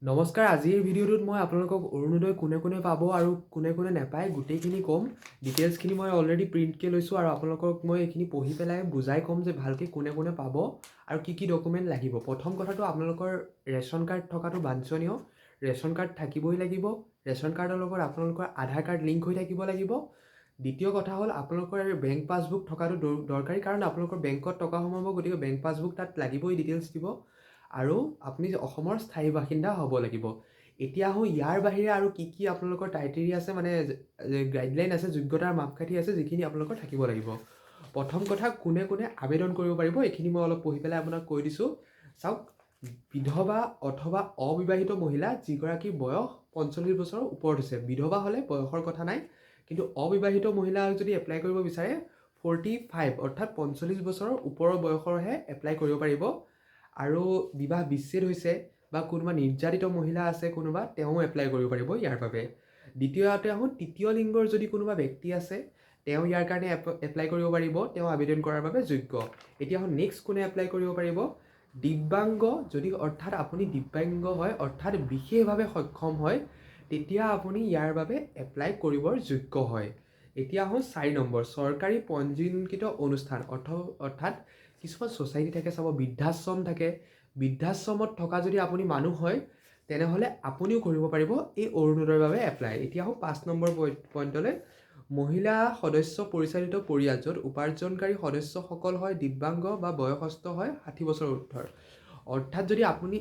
নমস্কাৰ, আজিৰ ভিডিঅ'টোত মই আপোনালোকক অৰুণোদয় কোনে পাব আৰু কোনে নাপায় গোটেইখিনি ক'ম। ডিটেইলছখিনি মই অলৰেডি প্ৰিণ্টকৈ লৈছোঁ আৰু আপোনালোকক মই এইখিনি পঢ়ি পেলাই বুজাই ক'ম যে ভালকৈ কোনে পাব আৰু কি ডকুমেণ্ট লাগিব। প্ৰথম কথাটো আপোনালোকৰ ৰেচন কাৰ্ড থকাটো বাঞ্ছনীয়। ৰেচন কাৰ্ড থাকিবই লাগিব। ৰেচন কাৰ্ডৰ লগত আপোনালোকৰ আধাৰ কাৰ্ড লিংক হৈ থাকিব লাগিব। দ্বিতীয় কথা হ'ল আপোনালোকৰ বেংক পাছবুক থকাটো দৰকাৰী, কাৰণ আপোনালোকৰ বেংকত টকা সোমাব, গতিকে বেংক পাছবুক তাত লাগিবই, ডিটেইলছ দিব। আৰু আপুনি অসমৰ স্থায়ী বাসিন্দা হ'ব লাগিব। এতিয়া আহোঁ ইয়াৰ বাহিৰে আৰু কি আপোনালোকৰ ক্ৰাইটেৰিয়া আছে, মানে গাইডলাইন আছে, যোগ্যতাৰ মাপকাঠি আছে, যিখিনি আপোনালোকৰ থাকিব লাগিব। প্ৰথম কথা, কোনে আবেদন কৰিব পাৰিব, এইখিনি মই অলপ পঢ়ি পেলাই আপোনাক কৈ দিছোঁ। চাওক, বিধৱা অথবা অবিবাহিত মহিলা যিগৰাকী বয়স 45 বছৰৰ ওপৰত হৈছে। বিধৱা হ'লে বয়সৰ কথা নাই, কিন্তু অবিবাহিত মহিলা যদি এপ্লাই কৰিব বিচাৰে 45 অৰ্থাৎ 45 বছৰৰ ওপৰৰ বয়সৰহে এপ্লাই কৰিব পাৰিব। আৰু বিবাহ বিচ্ছেদ হৈছে বা কোনোবা নিৰ্যাতিত মহিলা আছে কোনোবা, তেওঁ এপ্লাই কৰিব পাৰিব ইয়াৰ বাবে। দ্বিতীয়তে আহোঁ, তৃতীয় লিংগৰ যদি কোনোবা ব্যক্তি আছে, তেওঁ ইয়াৰ কাৰণে এপ্লাই কৰিব পাৰিব, তেওঁ আবেদন কৰাৰ বাবে যোগ্য। এতিয়া আহোঁ নেক্সট কোনে এপ্লাই কৰিব পাৰিব। দিব্যাংগ, যদি অৰ্থাৎ আপুনি দিব্যাংগ হয়, অৰ্থাৎ বিশেষভাৱে সক্ষম হয়, তেতিয়া আপুনি ইয়াৰ বাবে এপ্লাই কৰিবৰ যোগ্য হয়। এতিয়া আহোঁ 4 নম্বৰ, চৰকাৰী পঞ্জীকৃত অনুষ্ঠান অৰ্থাৎ কিছুমান ছ'চাইটি থাকে, চাব, বৃদ্ধাশ্ৰম থাকে। বৃদ্ধাশ্ৰমত থকা যদি আপুনি মানুহ হয়, তেনেহ'লে আপুনিও কৰিব পাৰিব এই অৰুণোদয়ৰ বাবে এপ্লাই। এতিয়া আহোঁ 5 নম্বৰ পইণ্টলৈ। মহিলা সদস্য পৰিচালিত পৰিয়াল, য'ত উপাৰ্জনকাৰী সদস্যসকল হয় দিব্যাংগ বা বয়সস্থ হয় 60 বছৰ উৰ্ধৰ। অৰ্থাৎ যদি আপুনি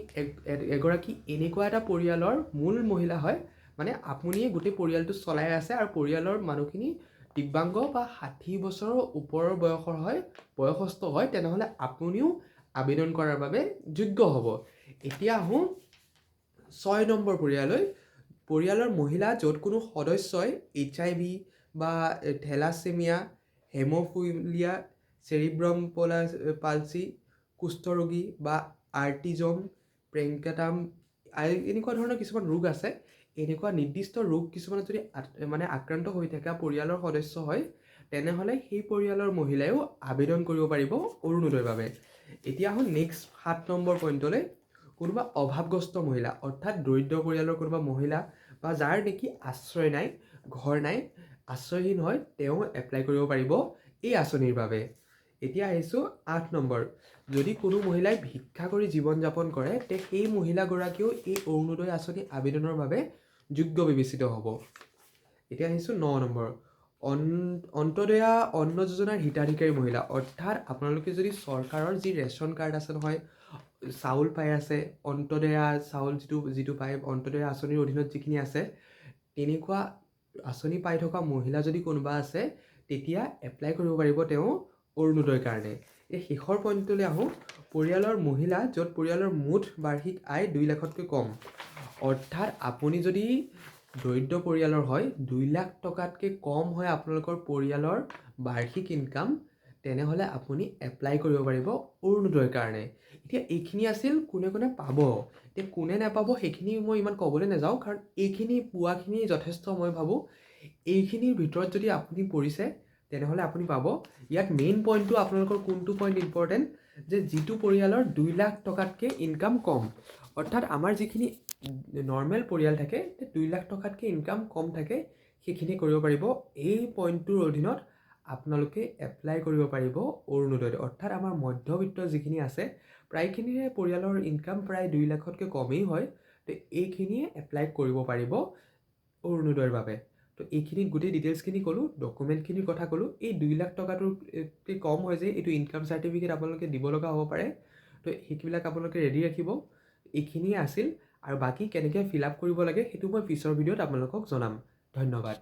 এগৰাকী এনেকুৱা এটা পৰিয়ালৰ মূল মহিলা হয়, মানে আপুনিয়ে গোটেই পৰিয়ালটো চলাই আছে আৰু পৰিয়ালৰ মানুহখিনি দিব্যাংগ বা 60 বছৰৰ ওপৰৰ বয়সৰ হয়, বয়সস্থ হয়, তেনেহ'লে আপুনিও আবেদন কৰাৰ বাবে যোগ্য হ'ব। এতিয়া আহোঁ 6 নম্বৰ পৰিয়ালৰ মহিলা য'ত কোনো সদস্যই HIV বা থেলাছেমিয়া, হেমোফিলিয়া, চেৰিব্ৰাম পালচি, কুষ্ঠৰোগী বা আৰ্টিজম, প্ৰেংকাটাম, এনেকুৱা ধৰণৰ কিছুমান ৰোগ আছে। এনেকুৱা নিৰ্দিষ্ট ৰোগ কিছুমানত যদি আক্ৰান্ত হৈ থকা পৰিয়ালৰ সদস্য হয়, তেনেহ'লে সেই পৰিয়ালৰ মহিলাইও আবেদন কৰিব পাৰিব অৰুণোদয়ৰ বাবে। এতিয়া আহোঁ নেক্সট 7 নম্বৰ পইণ্টলৈ। কোনোবা অভাৱগ্ৰস্ত মহিলা, অৰ্থাৎ দৰিদ্ৰ পৰিয়ালৰ কোনোবা মহিলা বা যাৰ নেকি আশ্ৰয় নাই, ঘৰ নাই, আশ্ৰয়হীন হয়, তেওঁ এপ্লাই কৰিব পাৰিব এই আঁচনিৰ বাবে। এতিয়া আহিছোঁ 8 নম্বৰ, যদি কোনো মহিলাই ভিক্ষা কৰি জীৱন যাপন কৰে, তে সেই মহিলাগৰাকীও এই অৰুণোদয় আঁচনি আবেদনৰ বাবে যোগ্য বিবেচিত হ'ব। এতিয়া আহিছোঁ 9 নম্বৰ, অন্তদয়া অন্ন যোজনাৰ হিতাধিকাৰী মহিলা, অৰ্থাৎ আপোনালোকে যদি চৰকাৰৰ যি ৰেচন কাৰ্ড আছে নহয়, চাউল পাই আছে, অন্তদয়া চাউল যিটো পায়, অন্তদয়া আঁচনিৰ অধীনত যিখিনি আছে, তেনেকুৱা আঁচনি পাই থকা মহিলা যদি কোনোবা আছে, তেতিয়া এপ্লাই কৰিব পাৰিব তেওঁ অৰুণোদয়ৰ কাৰণে। এই শেষৰ পইণ্টলৈ আহোঁ, পৰিয়ালৰ মহিলা য'ত পৰিয়ালৰ মুঠ বাৰ্ষিক আয় 2 লাখতকৈ কম। অৰ্থাৎ আপুনি যদি দৰিদ্ৰ পৰিয়ালৰ হয়, 2 লাখ টকাতকৈ কম হয় আপোনালোকৰ পৰিয়ালৰ বাৰ্ষিক ইনকাম, তেনেহ'লে আপুনি এপ্লাই কৰিব পাৰিব অৰুণোদয়ৰ কাৰণে। এতিয়া এইখিনি আছিল কোনে পাব। এতিয়া কোনে নাপাব সেইখিনি মই ইমান ক'বলৈ নাযাওঁ, কাৰণ এইখিনি পোৱাখিনি যথেষ্ট। মই ভাবোঁ এইখিনিৰ ভিতৰত যদি আপুনি পৰিছে, তেনেহ'লে আপুনি পাব। ইয়াত মেইন পইণ্টটো আপোনালোকৰ কোনটো পইণ্ট ইম্পৰ্টেণ্ট, যে যিটো পৰিয়ালৰ 2 লাখ টকাতকৈ ইনকাম কম। অৰ্থাৎ আমাৰ যিখিনি নৰ্মেল পৰিয়াল থাকে, 2 লাখ টকাতকৈ ইনকাম কম থাকে, সেইখিনি কৰিব পাৰিব। এই পইণ্টটোৰ অধীনত আপোনালোকে এপ্লাই কৰিব পাৰিব অৰুণোদয়ত। অৰ্থাৎ আমাৰ মধ্যবিত্ত যিখিনি আছে, প্ৰায়খিনিৰে পৰিয়ালৰ ইনকাম প্ৰায় 2 লাখতকৈ কমেই হয়, তো এইখিনিয়ে এপ্লাই কৰিব পাৰিব অৰুণোদয়ৰ বাবে। তো এইখিনিত গোটেই ডিটেইলছখিনি ক'লোঁ, ডকুমেণ্টখিনিৰ কথা ক'লোঁ। এই 2 লাখ টকাটোতকৈ কম হয় যে এইটো ইনকাম চাৰ্টিফিকেট আপোনালোকে দিব লগা হ'ব পাৰে, তো সেইবিলাক আপোনালোকে ৰেডি ৰাখিব। এইখিনিয়ে আছিল, আৰু বাকী কেনেকৈ ফিল আপ কৰিব লাগে সেইটো মই পিছৰ ভিডিঅ'ত আপোনালোকক জনাম। ধন্যবাদ।